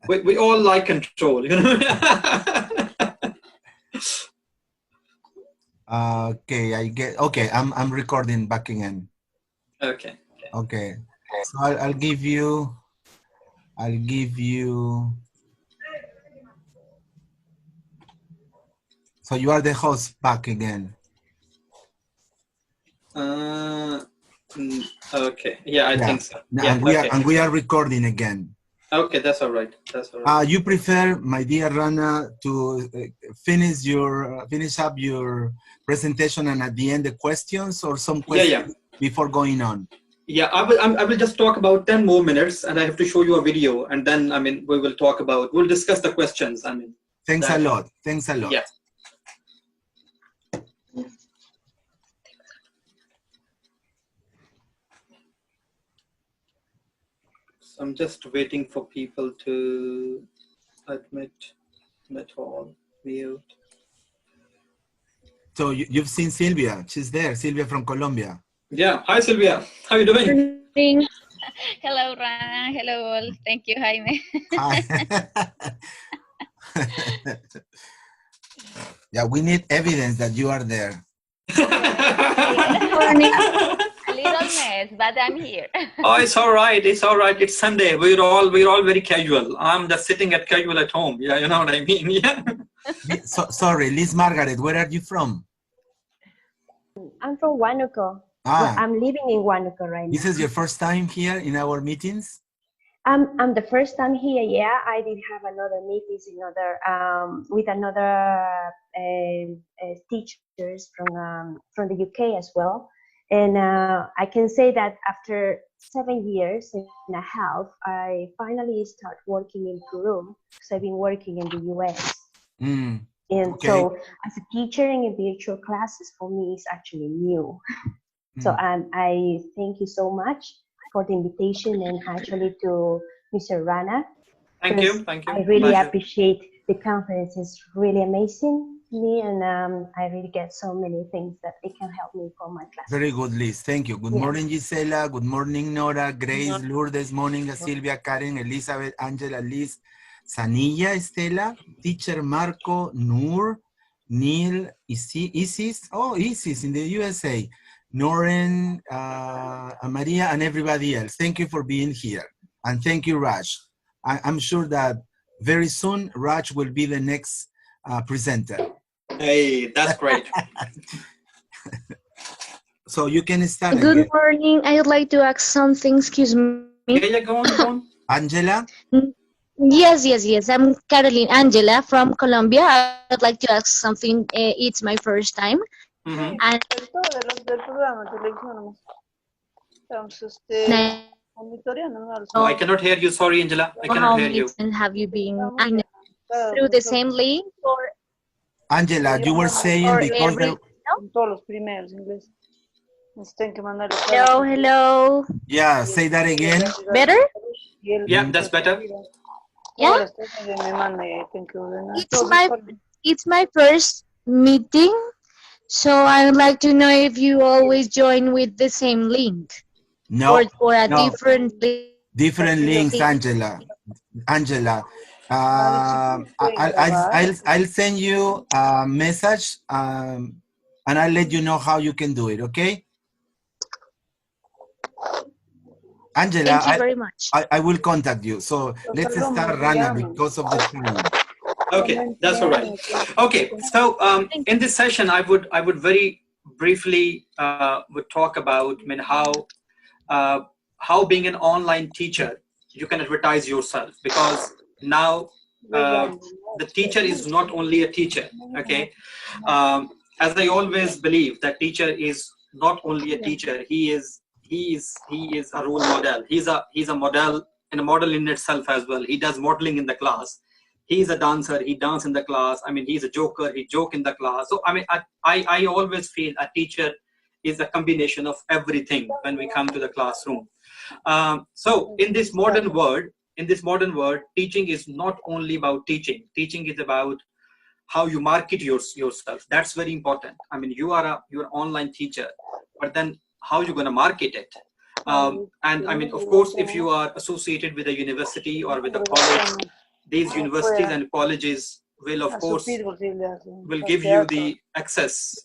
We all like control, you know. Okay, I get. Okay, I'm recording back again. Okay. Okay, so I'll give you. So you are the host back again. Okay. Yeah, I think so. Yeah. And we are recording again. Okay, that's all right. That's all right. You prefer, my dear Rana, to finish up your presentation and at the end the questions, or some questions before going on? Yeah, I will just talk about 10 more minutes, and I have to show you a video, and then we will talk about, we'll discuss the questions. Thanks a lot. Thanks a lot. Yeah. So I'm just waiting for people to admit all, mute. So you've seen Sylvia. She's there. Sylvia from Colombia. Yeah. Hi, Sylvia. How are you doing? Hello, Rana. Hello, all. Thank you, Jaime. Hi. Yeah, we need evidence that you are there. A little mess, but I'm here. Oh, it's all right. It's all right. It's Sunday. We're all very casual. I'm just sitting at casual at home. Yeah, you know what I mean. Yeah. Sorry, Liz Margaret, where are you from? I'm from Huánuco. Well, I'm living in Huánuco right now. This is your first time here in our meetings? I'm the first time here. Yeah, I did have another meetings with another teachers from the UK as well. And I can say that after 7 years and a half, I finally start working in Peru. So I've been working in the US. And so as a teacher in virtual classes, for me, is actually new. So I thank you so much for the invitation, and actually to Mr. Rana. Thank you. Thank you. I really appreciate the conference. It's really amazing to me, and I really get so many things that it can help me for my class. Very good, Liz. Thank you. Good morning, Gisela. Good morning, Nora, Grace, Lourdes, Monica, Silvia, Karen, Elizabeth, Angela, Liz, Sanilla, Estela, Teacher Marco, Noor, Neil, Isis. Oh, Isis in the USA. Noren, Maria, and everybody else. Thank you for being here. And thank you, Raj. I'm sure that very soon, Raj will be the next presenter. Hey, that's great. So you can start. Good morning. I would like to ask something. Excuse me. Yeah, go on. Angela? Yes. I'm Caroline Angela from Colombia. I would like to ask something. It's my first time. And I cannot hear you. Sorry, Angela. I cannot hear you. And have you been through the same link? Or Angela, you were saying because Hello. Yeah, say that again. Better? Yeah, that's better. Yeah. It's my first meeting, so I would like to know if you always join with the same link. No. Or a different link. Different links, Angela. I'll send you a message and I'll let you know how you can do it, okay? Angela, thank you very much. I will contact you. So let's start, Rana, because of the time. Okay, that's all right. Okay, so in this session, I would very briefly would talk about how being an online teacher you can advertise yourself, because now the teacher is not only a teacher. Okay, as I always believe that teacher is not only a teacher. He is a role model. He's a model, and a model in itself as well. He does modeling in the class. He's a dancer. He dances in the class. I mean, he's a joker. He joke in the class. So I mean, I always feel a teacher is a combination of everything when we come to the classroom. So in this modern world, teaching is not only about teaching. Teaching is about how you market yourself. That's very important. I mean, you're an online teacher, but then how you're going to market it? And I mean, of course, if you are associated with a university or with a college, these universities and colleges will, of course, will give you the access.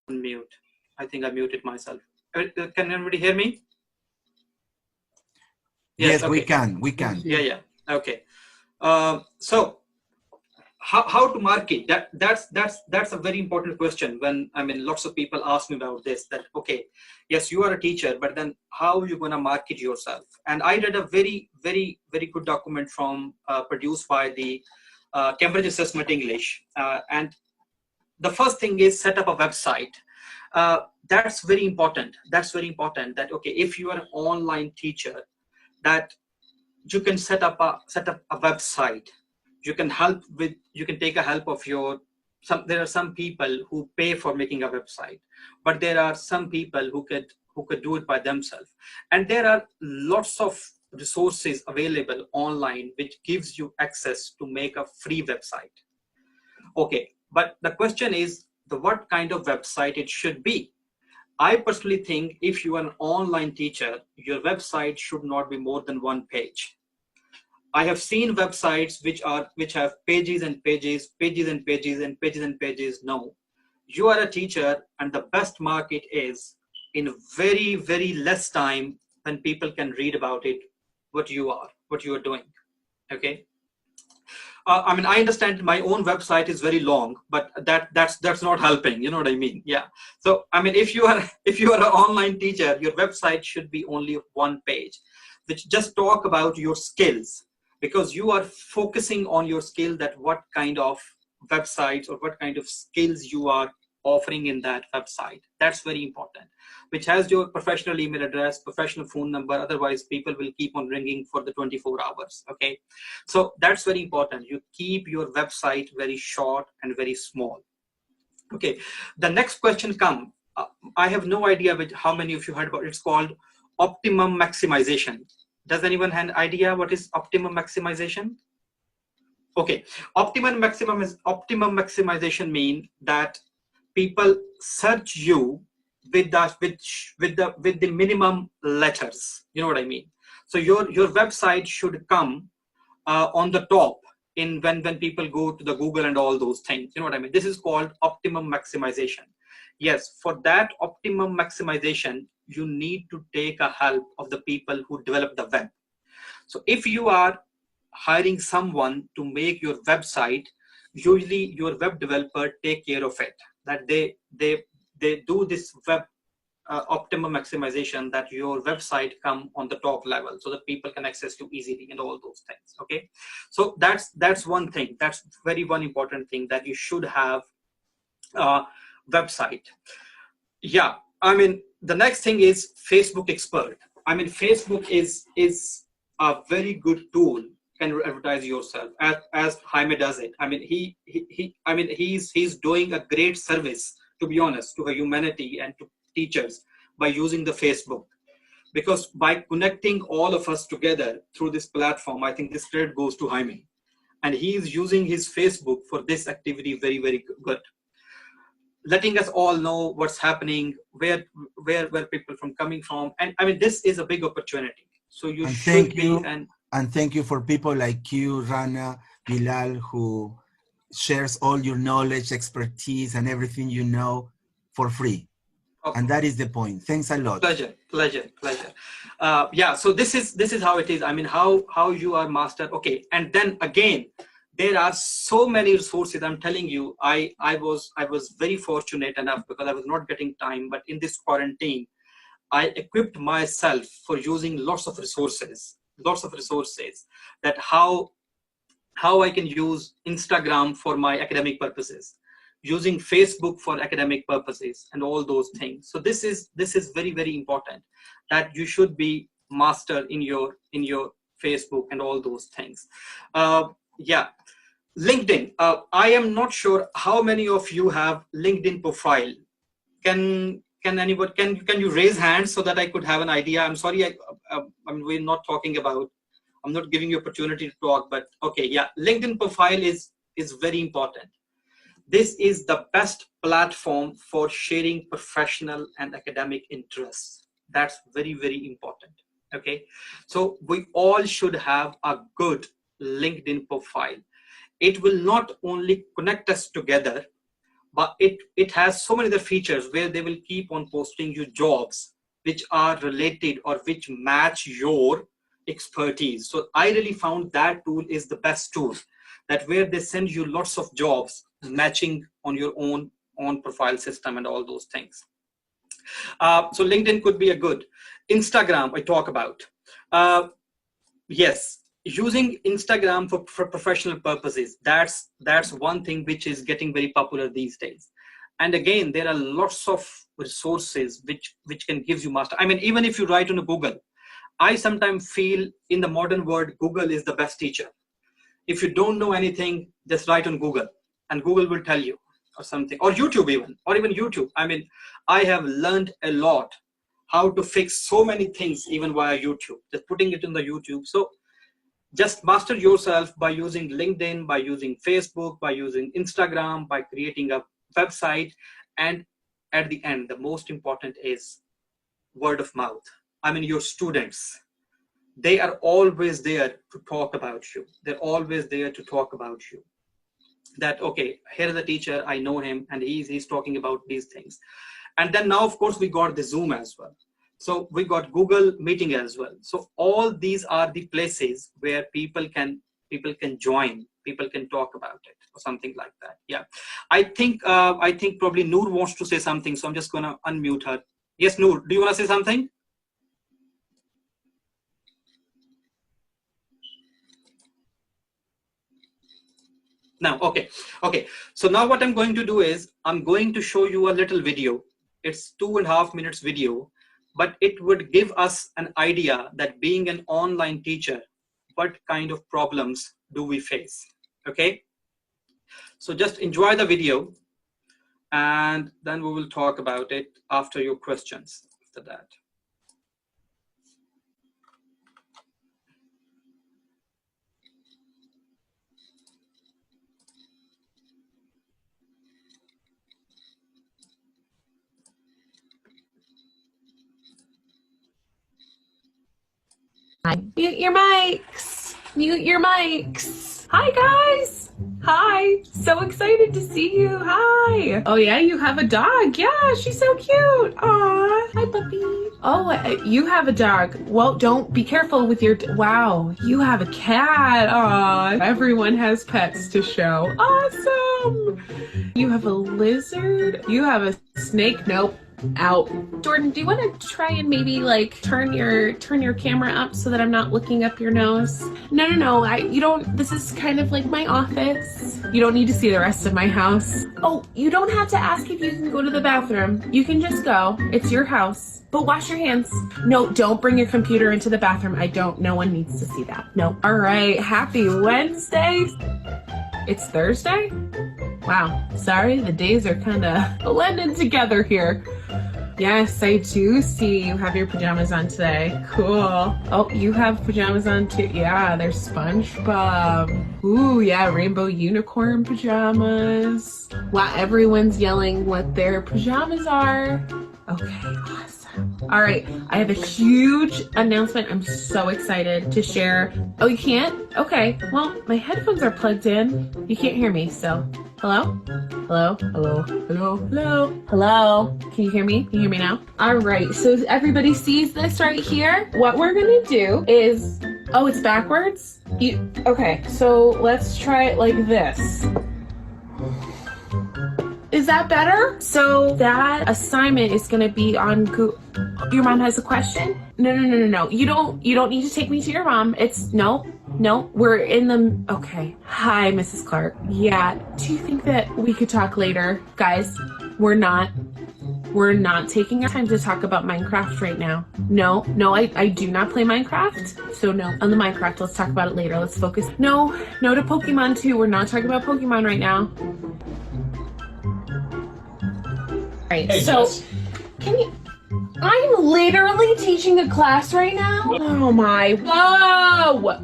Mute. I think I muted myself. Can everybody hear me? Yes, okay. we can. We can. Yeah. Okay. So how to market? That's a very important question. When I mean, lots of people ask me about this. That okay, yes, you are a teacher, but then how are you gonna market yourself? And I read a very good document from produced by the Cambridge Assessment English, and the first thing is set up a website. That's very important. That's very important. That okay, if you are an online teacher, that you can set up a website. You can take a help of there are some people who pay for making a website, but there are some people who could do it by themselves. And there are lots of resources available online which gives you access to make a free website. Okay, but the question is what kind of website it should be. I personally think if you are an online teacher, your website should not be more than one page. I have seen websites which have pages and pages, pages and pages and pages and pages. No, you are a teacher, and the best market is in very less time when people can read about it, what you are doing. Okay. I mean, I understand my own website is very long, but that's not helping. You know what I mean? Yeah. So I mean, if you are an online teacher, your website should be only one page, which just talk about your skills, because you are focusing on your skill, that what kind of websites or what kind of skills you are offering in that website. That's very important, which has your professional email address, professional phone number. Otherwise, people will keep on ringing for the 24 hours. Okay. So that's very important. You keep your website very short and very small. Okay. The next question comes. I have no idea how many of you heard about it. It's called optimum maximization. Does anyone have an idea what is optimum maximization? Okay. Optimum maximization mean that people search you with the minimum letters. You know what I mean? So your website should come on the top when people go to the Google and all those things. You know what I mean? This is called optimum maximization. Yes, for that optimum maximization, you need to take a help of the people who develop the web. So if you are hiring someone to make your website, usually your web developer take care of it. That they do this web optimum maximization, that your website come on the top level so that people can access you easily and all those things. Okay, so that's one thing. That's one important thing, that you should have a website. Yeah, I mean, the next thing is Facebook expert. I mean, Facebook is a very good tool. Can advertise yourself as Jaime does it. I mean, he's doing a great service, to be honest, to humanity and to teachers by using the Facebook, because by connecting all of us together through this platform, I think this credit goes to Jaime, and he is using his Facebook for this activity very good, letting us all know what's happening, where people from coming from, and I mean, this is a big opportunity. So you should be. And thank you for people like you, Rana, Bilal, who shares all your knowledge, expertise, and everything you know for free. Okay. And that is the point. Thanks a lot. Pleasure. Yeah. So this is how it is. I mean, how you are mastered. Okay. And then again, there are so many resources. I'm telling you, I was very fortunate enough, because I was not getting time. But in this quarantine, I equipped myself for using lots of resources. That how I can use Instagram for my academic purposes, using Facebook for academic purposes, and all those things. So this is very important, that you should be master in your Facebook and all those things. Yeah, LinkedIn. I am not sure how many of you have LinkedIn profile. Can anyone, can you raise hands so that I could have an idea? I'm sorry, I mean, we're not talking about, I'm not giving you opportunity to talk, but okay, yeah, LinkedIn profile is very important. this is the best platform for sharing professional and academic interests. That's very, very important. Okay, so we all should have a good LinkedIn profile. It will not only connect us together, but it has so many other features where they will keep on posting you jobs which are related or which match your expertise. So I really found that tool is the best tool, that where they send you lots of jobs matching on your own profile system and all those things. So LinkedIn could be a good. Instagram I talk about. Yes, using Instagram for professional purposes, that's one thing which is getting very popular these days. And again, there are lots of resources which can give you master. I mean, even if you write on a Google, I sometimes feel in the modern world, Google is the best teacher. If you don't know anything, just write on Google and Google will tell you, or something, or YouTube even, YouTube. I mean, I have learned a lot how to fix so many things even via YouTube, just putting it in the YouTube. So just master yourself by using LinkedIn, by using Facebook, by using Instagram, by creating a website. And at the end, the most important is word of mouth. I mean, your students, they are always there to talk about you. They're always there to talk about you. That, okay, here's the teacher, I know him, and he's talking about these things. And then now, of course, we got the Zoom as well. So we got Google Meeting as well. So all these are the places where people can join, people can talk about it or something like that. Yeah, I think probably Noor wants to say something, so I'm just gonna unmute her. Yes, Noor, do you want to say something? No, okay. So now what I'm going to do is I'm going to show you a little video. It's 2.5 minutes video, but it would give us an idea that being an online teacher, what kind of problems do we face? Okay. So just enjoy the video and then we will talk about it after your questions after that. Mute your mics. Mute your mics. Hi, guys. Hi. So excited to see you. Hi. Oh, yeah, you have a dog. Yeah, she's so cute. Aw. Hi, puppy. Oh, you have a dog. Well, don't be careful with your... Wow, you have a cat. Aw. Everyone has pets to show. Awesome. You have a lizard. You have a snake. Nope. Out. Jordan, do you want to try and maybe like turn your camera up so that I'm not looking up your nose? No. You don't. This is kind of like my office. You don't need to see the rest of my house. Oh, you don't have to ask if you can go to the bathroom. You can just go. It's your house. But wash your hands. No, don't bring your computer into the bathroom. No one needs to see that. No. All right. Happy Wednesday. It's Thursday? Wow. Sorry, the days are kind of blended together here. Yes, I do see you have your pajamas on today. Cool. Oh, you have pajamas on too. Yeah, they're SpongeBob. Ooh, yeah, rainbow unicorn pajamas. Wow, everyone's yelling what their pajamas are. Okay, awesome. All right, I have a huge announcement. I'm so excited to share. Oh, you can't? Okay, well, my headphones are plugged in. You can't hear me, so hello? Hello? Can you hear me? Can you hear me now? All right, so everybody sees this right here? What we're gonna do is, oh, it's backwards? Okay, so let's try it like this. Is that better? So that assignment is gonna be on Google. Your mom has a question? No. You don't need to take me to your mom. No, we're in the, okay. Hi, Mrs. Clark. Yeah, do you think that we could talk later? Guys, we're not taking our time to talk about Minecraft right now. No, I do not play Minecraft. So no, on the Minecraft, let's talk about it later. Let's focus. No to Pokemon too. We're not talking about Pokemon right now. All right, hey, so Jess. Can you, I'm literally teaching a class right now. Oh my, whoa.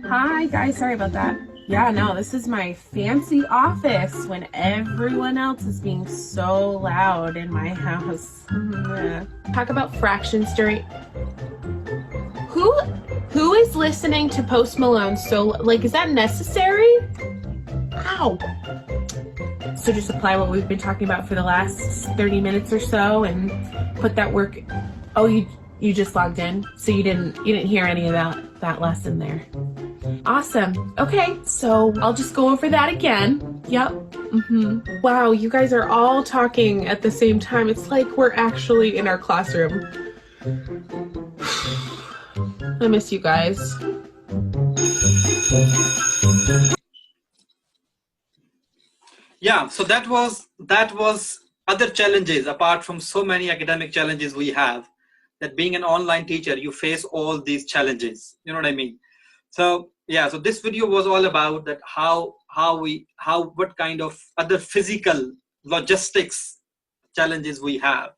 Hi guys, sorry about that. Yeah, no, this is my fancy office when everyone else is being so loud in my house. Talk about fractions during. Who is listening to Post Malone? So, like, is that necessary? Ow. So just apply what we've been talking about for the last 30 minutes or so and put that work. Oh, you just logged in, so you didn't hear any of that lesson there. Awesome. Okay, so I'll just go over that again. Yep. Wow, you guys are all talking at the same time. It's like we're actually in our classroom. I miss you guys. Yeah, so that was other challenges apart from so many academic challenges we have. That being an online teacher, you face all these challenges. You know what I mean? So yeah, so this video was all about that what kind of other physical logistics challenges we have.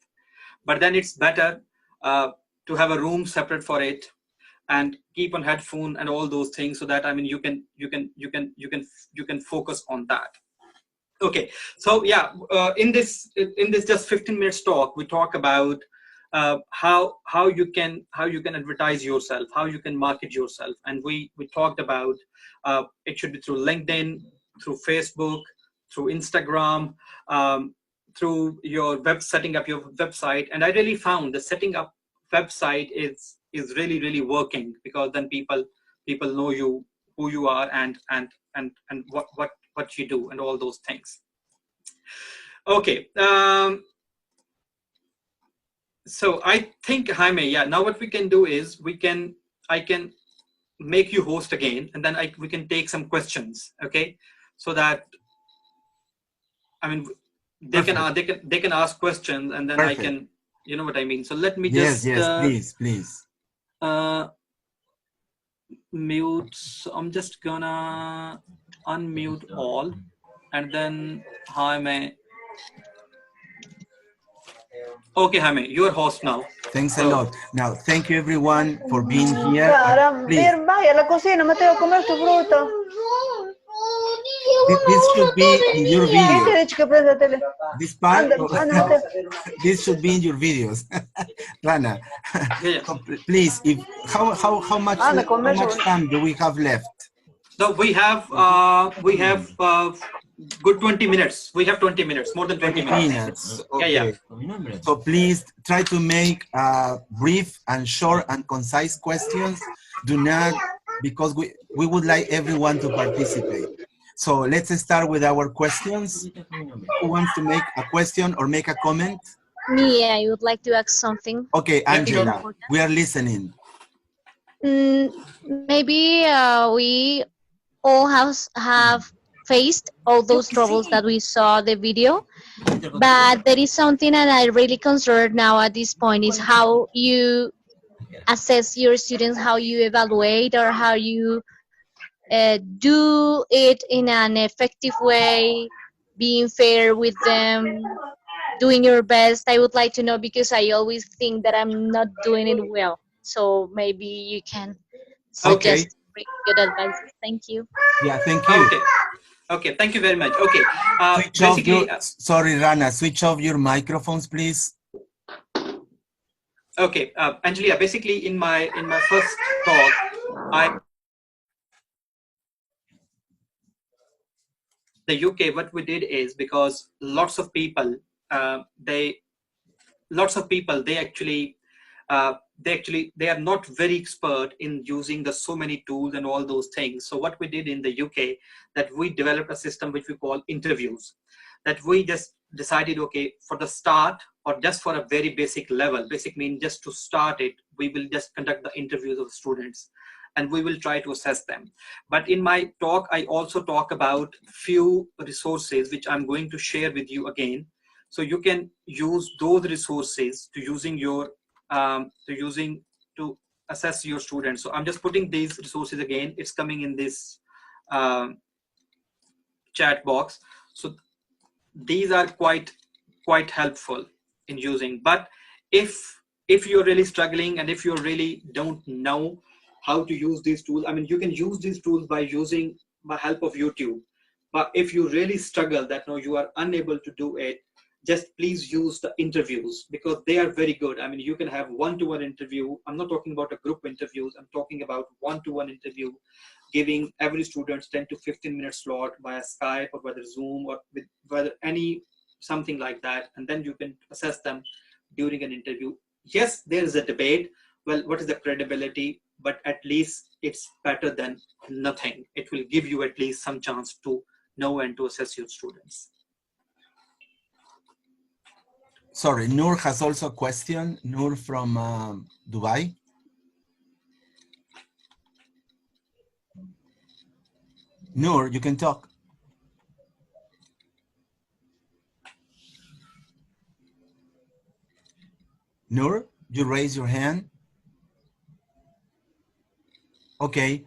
But then it's better to have a room separate for it and keep on headphone and all those things, so that I mean you can focus on that. Okay, so yeah, in this just 15 minutes talk, we talk about how you can advertise yourself, how you can market yourself, and we talked about it should be through LinkedIn, through Facebook, through Instagram, through your setting up your website. And I really found the setting up website is really working, because then people know you, who you are, and what you do, and all those things. Okay, so I think, Jaime, yeah, now what we can do is I can make you host again, and then we can take some questions, okay? So that, I mean, they can ask questions, and then Perfect. I can, you know what I mean? So let me just please mute. So I'm just gonna unmute all, and then Jaime. Okay, Jaime, you're host now. Thanks a lot. Now, thank you everyone for being here. Please. Vaya a la cocina, Mateo, comer tu fruta. This should be in your video. This part, this should be in your videos. Rana, please, how much time do we have left? So we have good 20 minutes. We have 20 minutes, more than 20 minutes. Okay. Yeah. So please try to make brief and short and concise questions. Do not, because we would like everyone to participate. So let's start with our questions. Who wants to make a question or make a comment? Me, I would like to ask something. Okay, Angela, we are listening. Maybe we all have faced all those troubles that we saw the video, but there is something that I really concerned now at this point is how you assess your students, how you evaluate, or how you do it in an effective way, being fair with them, doing your best. I would like to know, because I always think that I'm not doing it well. So maybe you can suggest good advice. Thank you. Yeah, thank you. Okay, thank you very much. Okay, sorry, Rana, switch off your microphones, please. Okay, Angelia, basically in my first talk, the UK, what we did is, because lots of people they are not very expert in using the so many tools and all those things. So what we did in the UK, that we developed a system which we call interviews, that we just decided, okay, for the start, or just for a very basic level, basic mean just to start it, we will just conduct the interviews of students, and we will try to assess them. But in my talk, I also talk about few resources which I'm going to share with you again. So you can use those resources to assess your students. So I'm just putting these resources again. It's coming in this chat box. So these are quite helpful in using. But if you're really struggling, and if you really don't know how to use these tools, I mean, you can use these tools by using by help of YouTube. But if you really struggle that no, you are unable to do it, just please use the interviews, because they are very good. I mean, you can have one-to-one interview. I'm not talking about a group interviews. I'm talking about one-to-one interview, giving every student 10 to 15 minute slot via Skype or whether Zoom or with whether any something like that. And then you can assess them during an interview. Yes, there is a debate. Well, what is the credibility? But at least it's better than nothing. It will give you at least some chance to know and to assess your students. Sorry, Noor has also a question. Noor from Dubai. Noor, you can talk. Noor, you raise your hand. Okay,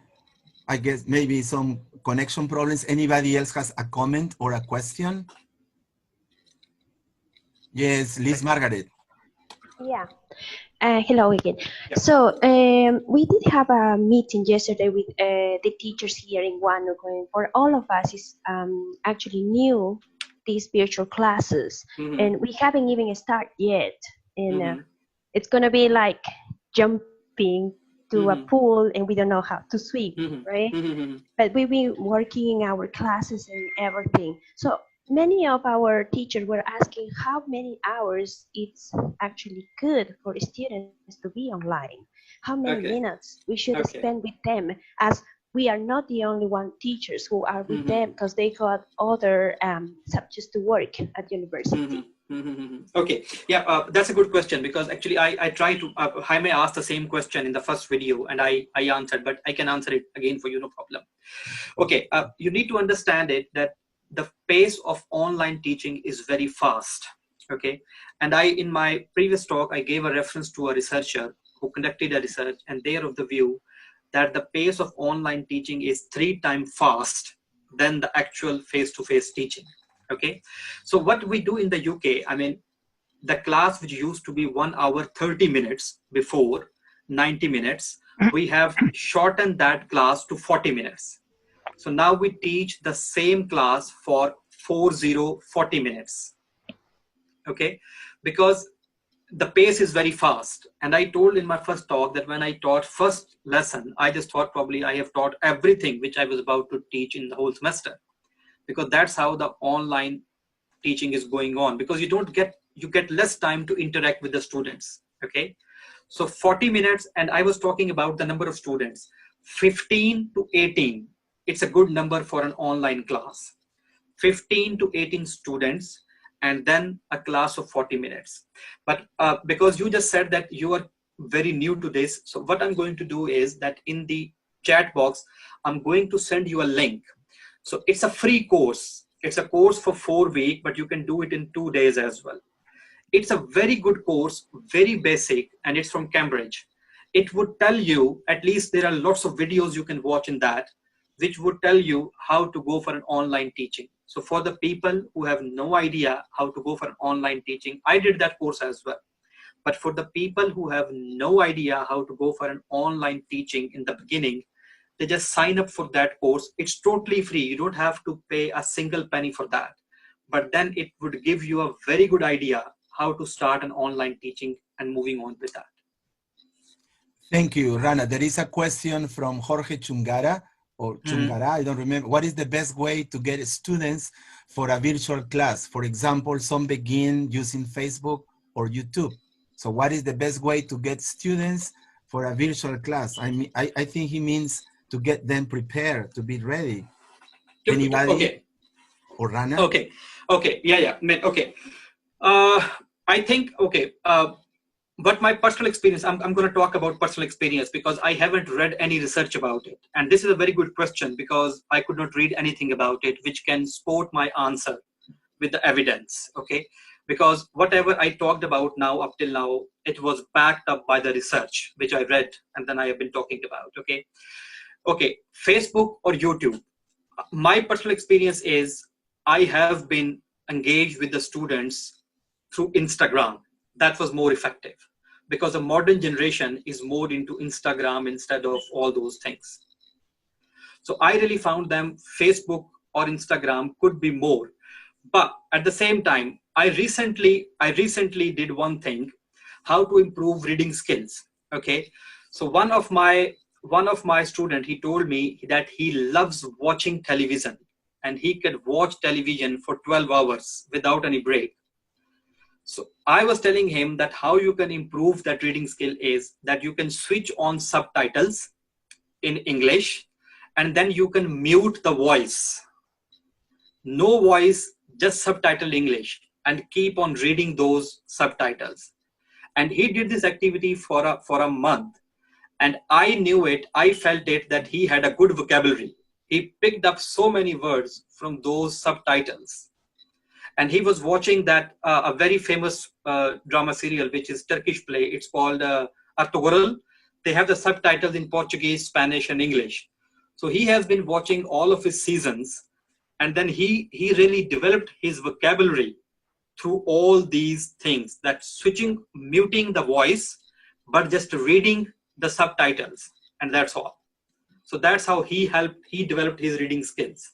I guess maybe some connection problems. Anybody else has a comment or a question? Yes, Liz Margaret. Yeah. Hello again. Yeah. So we did have a meeting yesterday with the teachers here in Huánuco, and for all of us is actually new these virtual classes, and we haven't even started yet. And it's gonna be like jumping to a pool, and we don't know how to swim, right? But we've been working in our classes and everything. So many of our teachers were asking how many hours it's actually good for students to be online, how many minutes we should spend with them, as we are not the only one teachers who are with them, because they got other subjects to work at university. Okay, yeah, that's a good question, because actually I tried to, Jaime asked the same question in the first video and I answered, but I can answer it again for you, no problem. Okay, you need to understand it that the pace of online teaching is very fast, okay? And in my previous talk, I gave a reference to a researcher who conducted a research, and they are of the view that the pace of online teaching is 3 times fast than the actual face-to-face teaching. Okay, so what we do in the UK, I mean, the class which used to be 1 hour 30 minutes before, 90 minutes, we have shortened that class to 40 minutes. So now we teach the same class for 40 minutes. Okay, because the pace is very fast. And I told in my first talk that when I taught first lesson, I just thought probably I have taught everything which I was about to teach in the whole semester, because that's how the online teaching is going on, because you get less time to interact with the students. Okay, so 40 minutes, and I was talking about the number of students, 15 to 18. It's a good number for an online class, 15 to 18 students, and then a class of 40 minutes. But because you just said that you are very new to this, so what I'm going to do is that in the chat box, I'm going to send you a link. So it's a free course. It's a course for 4 weeks, but you can do it in 2 days as well. It's a very good course, very basic, and it's from Cambridge. It would tell you, at least there are lots of videos you can watch in that, which would tell you how to go for an online teaching. So for the people who have no idea how to go for an online teaching, I did that course as well. But for the people who have no idea how to go for an online teaching in the beginning, they just sign up for that course. It's totally free. You don't have to pay a single penny for that. But then it would give you a very good idea how to start an online teaching and moving on with that. Thank you, Rana. There is a question from Jorge Chungara, or Chungara, I don't remember. What is the best way to get students for a virtual class? For example, some begin using Facebook or YouTube. So what is the best way to get students for a virtual class? I mean, I think he means to get them prepared, to be ready. Anybody? Okay. Or Rana? Okay. Okay. Yeah. Okay. I think, okay. But my personal experience, I'm going to talk about personal experience because I haven't read any research about it. And this is a very good question because I could not read anything about it, which can support my answer with the evidence. Okay. Because whatever I talked about now, up till now, it was backed up by the research, which I read and then I have been talking about. Okay. Okay. Facebook or YouTube. My personal experience is I have been engaged with the students through Instagram. That was more effective because the modern generation is more into Instagram instead of all those things. So I really found them Facebook or Instagram could be more. But at the same time, I recently did one thing, how to improve reading skills. Okay, so one of my student, he told me that he loves watching television, and he could watch television for 12 hours without any break. So I was telling him that how you can improve that reading skill is that you can switch on subtitles in English, and then you can mute the voice. No voice, just subtitle English, and keep on reading those subtitles. And he did this activity for a month. And I knew it, I felt it, that he had a good vocabulary. He picked up so many words from those subtitles. And he was watching that a very famous drama serial, which is Turkish play. It's called Artogorul. They have the subtitles in Portuguese, Spanish, and English. So he has been watching all of his seasons, and then he really developed his vocabulary through all these things, that switching, muting the voice, but just reading the subtitles, and that's all. So that's how he developed his reading skills.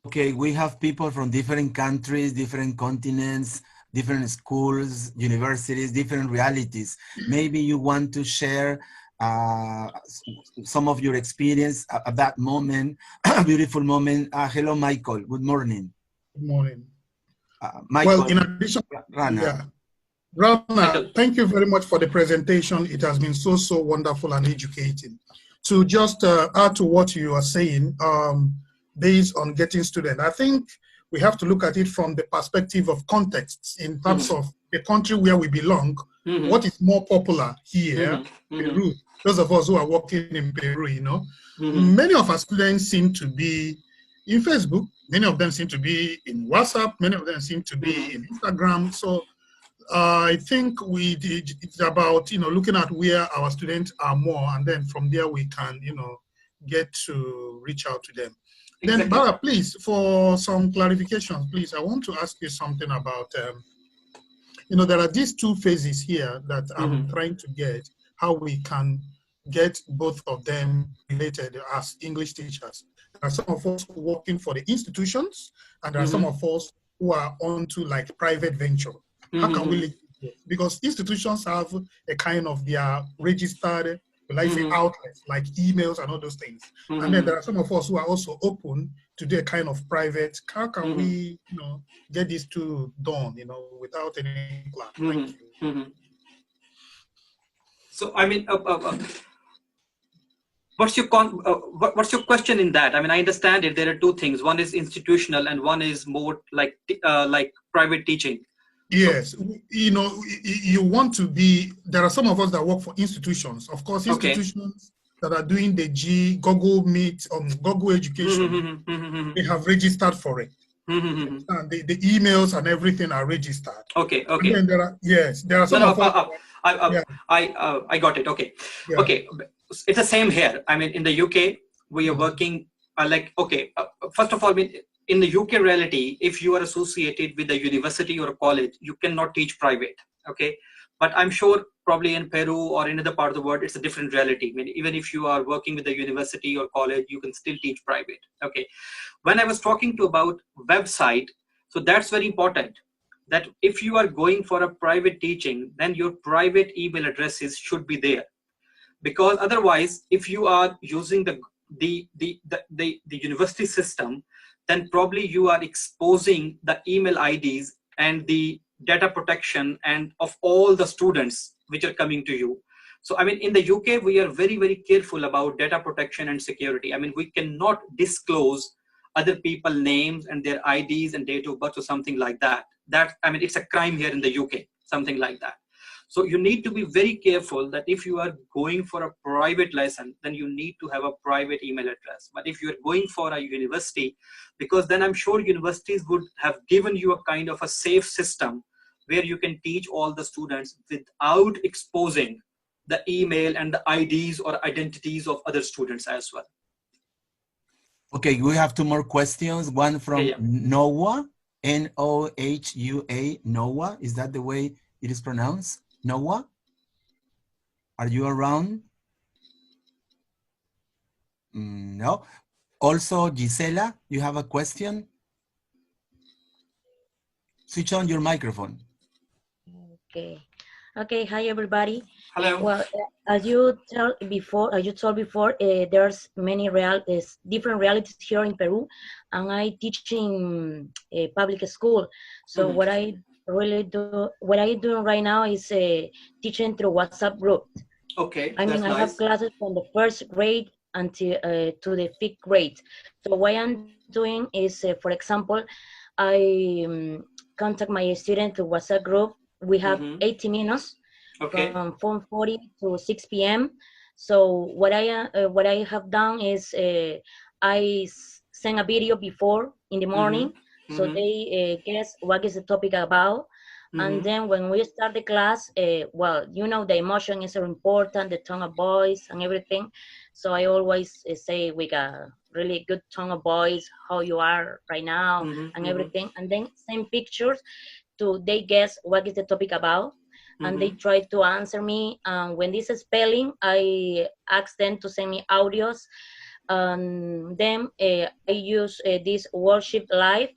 Okay, we have people from different countries, different continents, different schools, universities, different realities. Maybe you want to share some of your experience at that moment, a beautiful moment. Hello, Michael. Good morning. Good morning. Michael. Well, in addition, Rana. yeah. Rana, thank you very much for the presentation. It has been so wonderful and educating. To just add to what you are saying, based on getting students, I think we have to look at it from the perspective of context in terms of the country where we belong. What is more popular here, Peru? Those of us who are working in Peru, you know, many of our students seem to be in Facebook, many of them seem to be in WhatsApp, many of them seem to be in Instagram. So I think it's about, you know, looking at where our students are more, and then from there we can, you know, get to reach out to them. Exactly. Then, Bara, please, for some clarifications, please, I want to ask you something about, you know, there are these two phases here that I'm trying to get, how we can get both of them related as English teachers. There are some of us working for the institutions, and there are some of us who are onto like private venture. How can we link it? Because institutions have a kind of their registered, like say, outlets, like emails and all those things. And then there are some of us who are also open to do a kind of private. How can we, you know, get these two done, you know, without any plan? Thank you. So, I mean, what's your question in that? I mean, I understand it. There are two things. One is institutional, and one is more like private teaching. Yes, you know, you want to be, there are some of us that work for institutions. Of course, institutions that are doing the Google Meet, Google Education, they have registered for it. And the emails and everything are registered. Okay. And then there are some of us. I got it. Okay. Yeah. Okay. It's the same here. I mean, in the UK, we are working first of all, I mean, in the UK reality, if you are associated with a university or a college, you cannot teach private. Okay. But I'm sure probably in Peru or in another part of the world, it's a different reality. I mean, even if you are working with a university or college, you can still teach private. Okay. When I was talking about website, so that's very important, that if you are going for a private teaching, then your private email addresses should be there. Because otherwise, if you are using the university system, then probably you are exposing the email IDs and the data protection and of all the students which are coming to you. So, I mean, in the UK, we are very, very careful about data protection and security. I mean, we cannot disclose other people's names and their IDs and date of birth or something like that. I mean, it's a crime here in the UK, something like that. So you need to be very careful that if you are going for a private lesson, then you need to have a private email address. But if you're going for a university, because then I'm sure universities would have given you a kind of a safe system where you can teach all the students without exposing the email and the IDs or identities of other students as well. Okay, we have two more questions. One from Noah, N-O-H-U-A, Noah. Is that the way it is pronounced? Noah? Are you around? No. Also, Gisela, you have a question? Switch on your microphone. Okay. Okay. Hi, everybody. Hello. Well, as you told before, there's many different realities here in Peru, and I teach in a public school. So what I doing right now is teaching through WhatsApp group. Okay, I mean, that's I have nice. classes from the first grade until to the 5th grade. So what I'm doing is, for example, I contact my student to WhatsApp group. We have 80 minutes Okay. from 4:40 to 6 p.m. So what I have done is I send a video before in the morning, so they guess what is the topic about. And then when we start the class, well, you know, the emotion is so important, the tone of voice and everything. So I always say with a really good tone of voice, how you are right now and everything. And then send pictures to they guess what is the topic about. And they try to answer me. When this is spelling, I ask them to send me audios. And then I use this worship live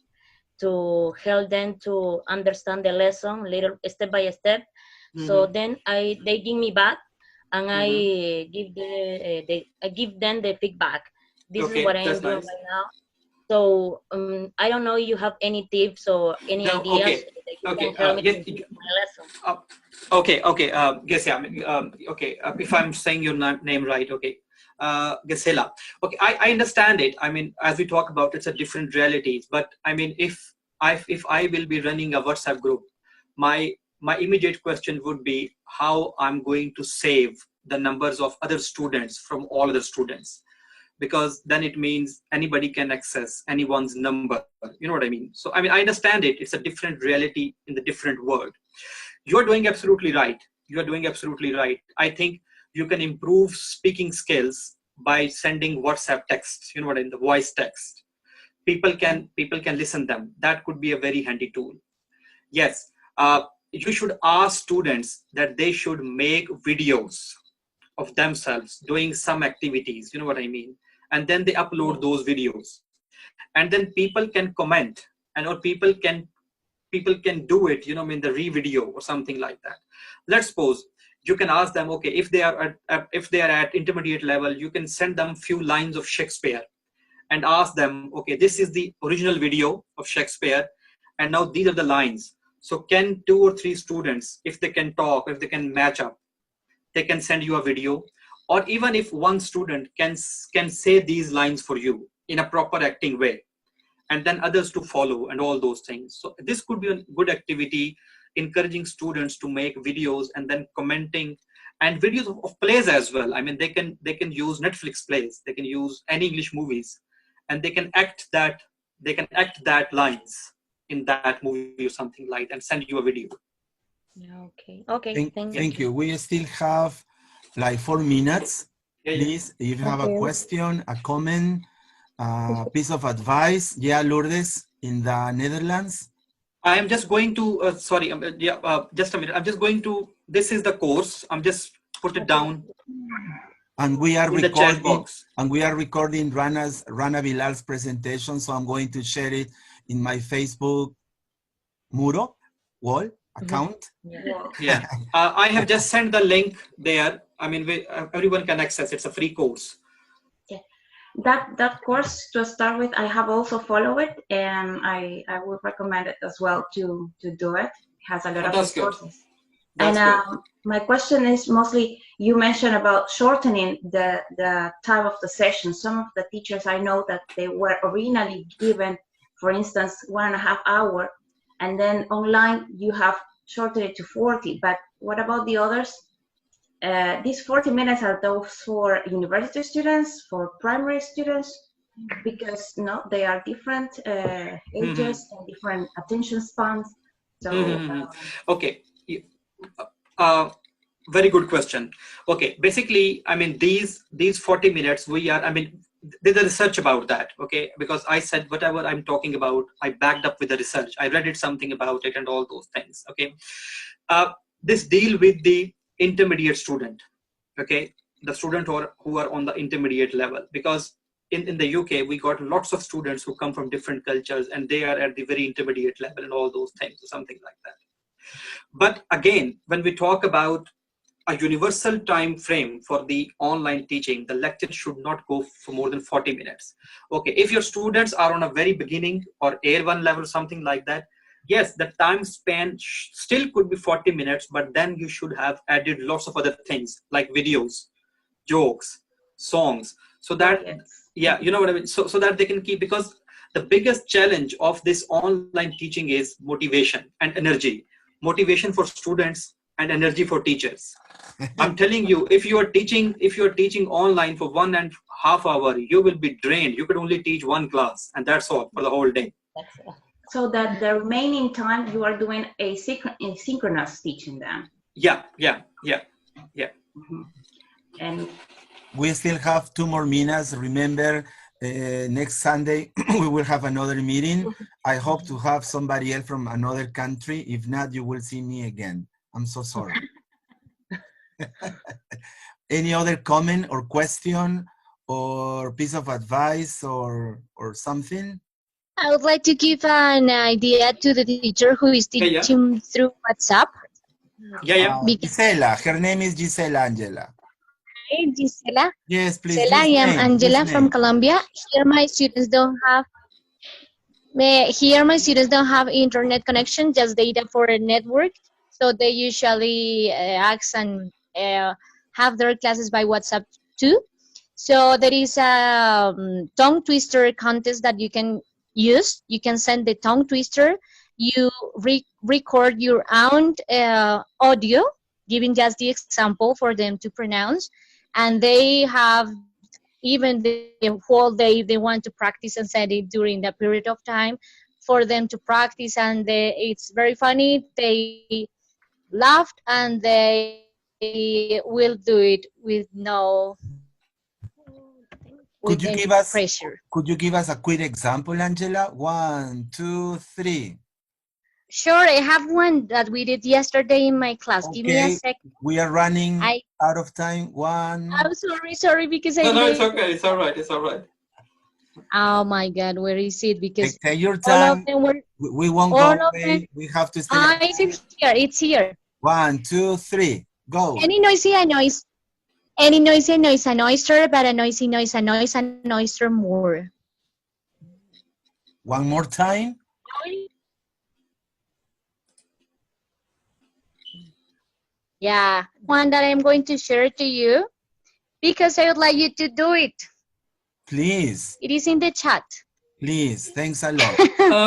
to help them to understand the lesson little step by step. So then they give me back, and I give them the feedback. This is what I am doing right now. So I don't know if you have any tips or any ideas that you can help me to improve my lesson. Yes, yeah. Okay, if I'm saying your name right, okay. Gisela. Okay, I understand it. I mean, as we talk about, it's a different realities. But I mean, if I will be running a WhatsApp group, my immediate question would be how I'm going to save the numbers of other students from all other students, because then it means anybody can access anyone's number. You know what I mean? So I mean, I understand it. It's a different reality in the different world. You're doing absolutely right. You're doing absolutely right. I think you can improve speaking skills by sending WhatsApp text, you know what, in the voice text. People can listen them. That could be a very handy tool. Yes, you should ask students that they should make videos of themselves doing some activities, you know what I mean? And then they upload those videos. And then people can comment, and or people can do it, you know, in the re-video or something like that. Let's suppose you can ask them, okay, if they are at intermediate level, you can send them few lines of Shakespeare and ask them, okay, this is the original video of Shakespeare, and now these are the lines. So can 2 or 3 students, if they can talk, if they can match up, they can send you a video. Or even if one student can say these lines for you in a proper acting way, and then others to follow and all those things. So this could be a good activity, encouraging students to make videos and then commenting, and videos of plays as well. I mean, they can use Netflix plays, they can use any English movies, and they can act that lines in that movie or something like that, and send you a video. Okay. Thank you. We still have like 4 minutes. Please, if you have a question, a comment, piece of advice. Yeah, Lourdes in the Netherlands. I am just going to, sorry, just a minute. I'm just going to, this is the course. I'm just put it down. And we are in the chat box. And we are recording Rana Bilal's presentation. So I'm going to share it in my Facebook wall account. Yeah. I have just sent the link there. I mean, everyone can access. It's a free course. That course, to start with, I have also followed it, and I would recommend it as well to do it. It has a lot of resources. And my question is mostly, you mentioned about shortening the time of the session. Some of the teachers I know that they were originally given, for instance, 1.5 hours, and then online you have shortened it to 40. But what about the others? These 40 minutes are those for university students, for primary students, because no, they are different ages and different attention spans. So okay, very good question. Okay, basically, I mean, these 40 minutes, I mean, there's a research about that, okay? Because I said whatever I'm talking about, I backed up with the research. I read it something about it and all those things, okay? This deal with the intermediate student, okay? the students who are on the intermediate level, because in the UK, we got lots of students who come from different cultures and they are at the very intermediate level and all those things, or something like that. But again, when we talk about a universal time frame for the online teaching, the lecture should not go for more than 40 minutes. Okay, if your students are on a very beginning or A1 level, something like that, yes, the time span still could be 40 minutes, but then you should have added lots of other things like videos, jokes, songs, so that, yeah, you know what I mean? So that they can keep, because the biggest challenge of this online teaching is motivation and energy. Motivation for students and energy for teachers. I'm telling you, if you are teaching online for 1.5 hours, you will be drained. You could only teach one class, and that's all for the whole day. So that the remaining time you are doing asynchronous teaching then. Yeah. Mm-hmm. And we still have 2 more minutes. Remember, next Sunday we will have another meeting. I hope to have somebody else from another country. If not, you will see me again. I'm so sorry. Any other comment or question or piece of advice or something? I would like to give an idea to the teacher who is teaching through WhatsApp. Gisela, her name is Gisela Angela. Hi, Gisela. Yes, please. Gisela, I am Angela from Colombia. Here my students don't have internet connection, just data for a network. So they usually ask and have their classes by WhatsApp too. So there is a tongue twister contest that you can use. You can send the tongue twister. You record your own audio, giving just the example for them to pronounce. And they have even the whole day they want to practice and send it during that period of time for them to practice. And it's very funny. They laughed and they will do it with no pressure. Could you give us a quick example, Angela? 1, 2, 3. Sure, I have one that we did yesterday in my class. Okay. Give me a second. We are running out of time. I'm sorry because No, it's okay. It's all right. It's all right. Oh my God, where is it? Because take your time. We won't go away. We have to stay. It's here. It's here. 1, 2, 3. Go. Any noisy a noise. Any noisy a noise, an oyster, but a noisy noise, a noise, an oyster more. One more time. Yeah, one that I'm going to share to you because I would like you to do it. Please. It is in the chat. Please, thanks a lot.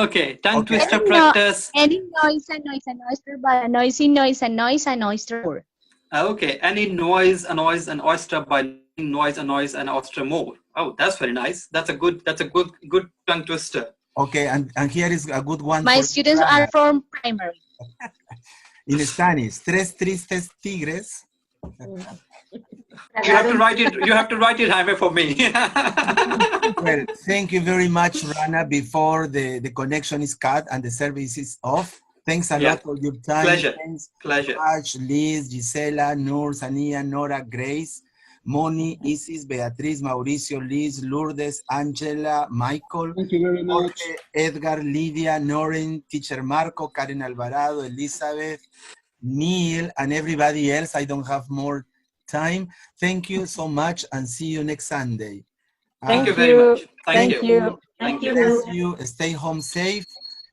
Okay, tongue twister practice. Any noise, a noise, an oyster, but a noisy noise, a noise, an oyster more. Okay, any noise, a noise, an oyster by noise, a noise, an oyster more. Oh, that's very nice. That's a good tongue twister. Okay, and here is a good one. My students are from primary. In Spanish, tres tristes tigres. You have to write it. You have to write it, Jaime, for me. Well, thank you very much, Rana. Before the connection is cut and the service is off. Thanks a lot for your time. Pleasure. Thanks Pleasure. Much, Liz, Gisela, Noor, Sania, Nora, Grace, Moni, Isis, Beatriz, Mauricio, Liz, Lourdes, Angela, Michael, thank you very much. Jorge, Edgar, Lydia, Noreen, Teacher Marco, Karen Alvarado, Elizabeth, Neil, and everybody else. I don't have more time. Thank you so much and see you next Sunday. Thank you very much. Thank you. Thank you. Bless you. Stay home safe.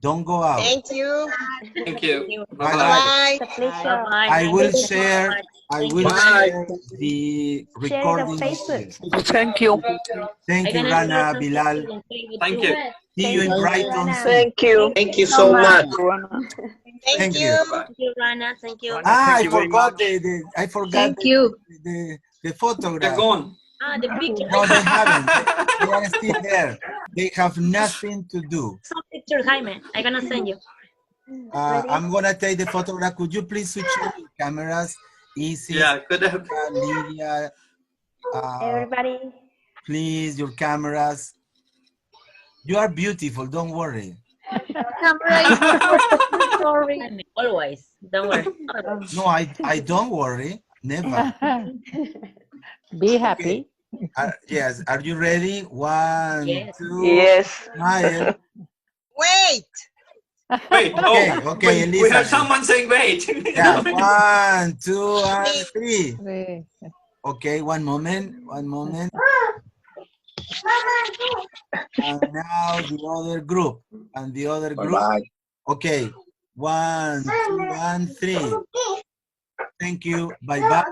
Don't go out. Thank you. Thank you. Bye. Bye. I will share. I will share the recording. Thank you. Thank you, Rana, Bilal. Thank you. See you in Brighton. Thank you. Thank you so much. Thank you. Thank you, Rana. Thank you. I forgot I forgot Thank you. the photograph. They're gone. The picture. No, they haven't. They are still there. They have nothing to do. Some picture, Jaime. I'm gonna send you. I'm gonna take the photograph. Could you please switch on your cameras? Easy. Yeah, could have. Lydia. Everybody. Please, your cameras. You are beautiful. Don't worry. Camera is sorry. Always. Don't worry. No, I don't worry. Never. Be happy. Yes, are you ready? One, Yes. two, Yes. smile. Wait. Wait. Okay, Oh, okay, we Elisa. heard someone saying wait. Yeah, 1, 2, and 3. Sí. Okay, one moment, one moment. And now the other group. And the other group. Bye-bye. Okay, 1, 2, and 3. Thank you. Bye-bye.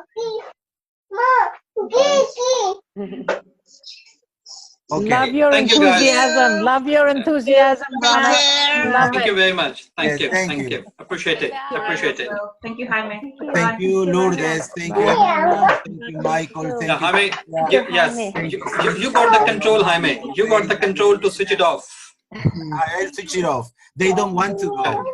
Okay. Love your Thank you, guys. enthusiasm. Love your enthusiasm, Rana. Love Thank you it. very much. Thank Yes, you. thank Thank you. you. Appreciate it. Appreciate it. Well, thank you, Jaime. Thank you, Lourdes. Thank you, Hannah. Thank you, Michael. Yeah, Thank you. Jaime, Sophia. yes, you got the control, Jaime. You got the control to switch it off. I'll switch it off. They don't want to go.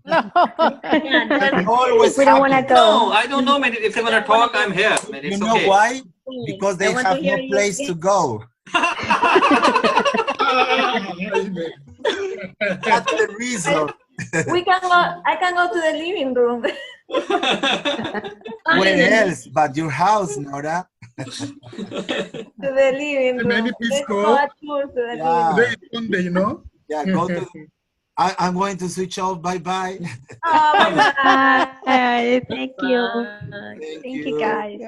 Yeah, Always We don't want to happens. go. No, I don't know, man. If they want to talk, I'm here, man. You It's know okay. why? Because they want to have no hear you place to go. That's the reason. We can go. I can go to the living room. Where else but your house, Nora? To the living room. Maybe Let's Pisco. go at tour to the Yeah. Today is Sunday, you know? Yeah, go to. I'm going to switch off. Bye-bye. Oh, bye-bye. Bye. Thank you. Bye. Thank you, guys.